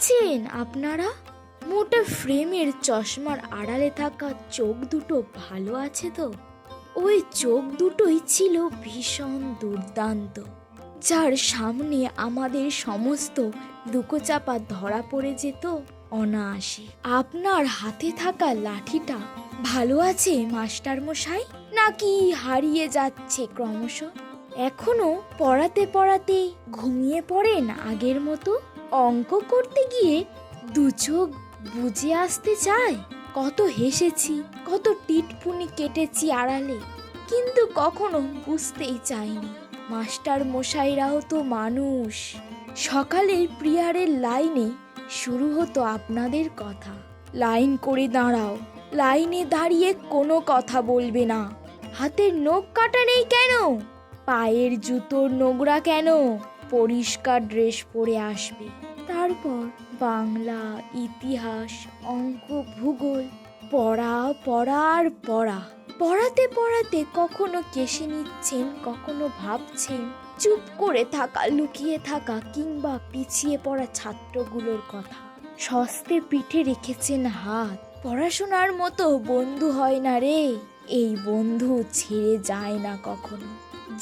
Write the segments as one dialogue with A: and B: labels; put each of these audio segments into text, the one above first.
A: আছেন আপনারা? মোটা ফ্রেমের চশমার আড়ালে থাকা চোখ দুটো ভালো আছে তো? ওই চোখ দুটোই ছিল ভীষণ দুর্দান্ত, যার সামনে আমাদের সমস্ত লুকোচাপা ধরা পড়ে যেত অনায়াসে। আপনার হাতে থাকা লাঠিটা ভালো আছে মাস্টার মশাই, নাকি হারিয়ে যাচ্ছে ক্রমশ? এখনো পড়াতে পড়াতে ঘুমিয়ে পড়েন আগের মতো? অঙ্ক করতে গিয়ে দু চোখ বুজে আসতে চায়? কত হেসেছি, কত টিটপুনি কেটেছি আড়ালে, কিন্তু কখনো বুঝতেই চাইনি মাস্টার মশাইরাও তো মানুষ। সকালের প্রিয়ারের লাইনে শুরু হতো আপনাদের কথা, লাইন করে দাঁড়াও, লাইনে দাঁড়িয়ে কোনো কথা বলবে না, হাতের নখ কাটা নেই কেন, পায়ের জুতোর নোংরা কেন, পরিষ্কার ড্রেস পরে আসবে। তারপর বাংলা, ইতিহাস, অঙ্ক, ভূগোল, পড়া পড়া আর পড়া। পড়াতে পড়াতে কখনো কেশে নিচ্ছেন, কখনো ভাবছেন চুপ করে থাকা, লুকিয়ে থাকা কিংবা পিছিয়ে পড়া ছাত্রগুলোর কথা। সস্তে পিঠে রেখেছেন হাত। পড়াশোনার মতো বন্ধু হয় না রে, এই বন্ধু ছেড়ে যায় না কখনো।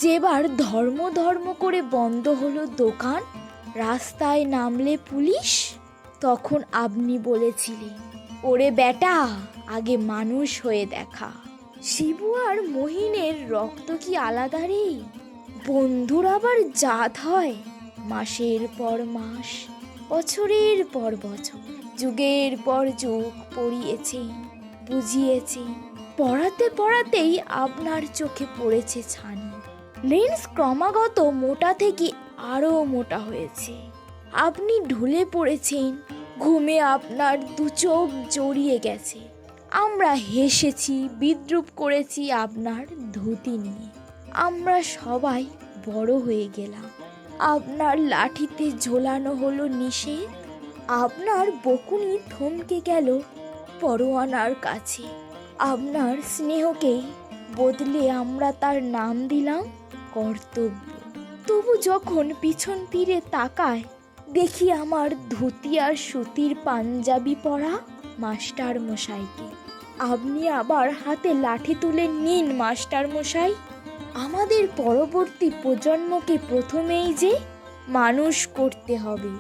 A: যেবার ধর্ম ধর্ম করে বন্ধ হলো দোকান, রাস্তায় নামলে পুলিশ, তখন আপনি বলেছিলেন, ওরে বেটা, আগে মানুষ হয়ে দেখা। শিবু আর মহিনের রক্ত কি আলাদা রে? বন্ধুর আবার জাত হয়, মাসের পর মাস, বছরের পর বছর, যুগের পর যুগ পড়িয়েছেন, বুঝিয়েছেন। পড়াতে পড়াতেই আপনার চোখে পড়েছে ছানি। লেন্স ক্রমাগত মোটা থেকে আরো মোটা হয়েছে। আপনি ঢুলে পড়েছেন, ঘুমে আপনার দু চোখ জড়িয়ে গেছে। আমরা হেসেছি, বিদ্রূপ করেছি আপনার ধুতি নিয়ে। আমরা সবাই বড় হয়ে গেলাম। আপনার লাঠিতে ঝোলানো হলো নিষেধ, আপনার বকুনি থমকে গেল পরোয়ানার কাছে। আপনার স্নেহকেই বদলে আমরা তার নাম দিলাম কর্তব্য। তবু যখন পিছন ফিরে তাকায়, দেখি আমার ধুতি আর সুতির পাঞ্জাবি পরা মাস্টার মশাইকে। আপনি আবার হাতে লাঠি তুলে নিন মাস্টার মশাই। আমাদের পরবর্তী প্রজন্মকে প্রথমেই যে মানুষ করতে হবে।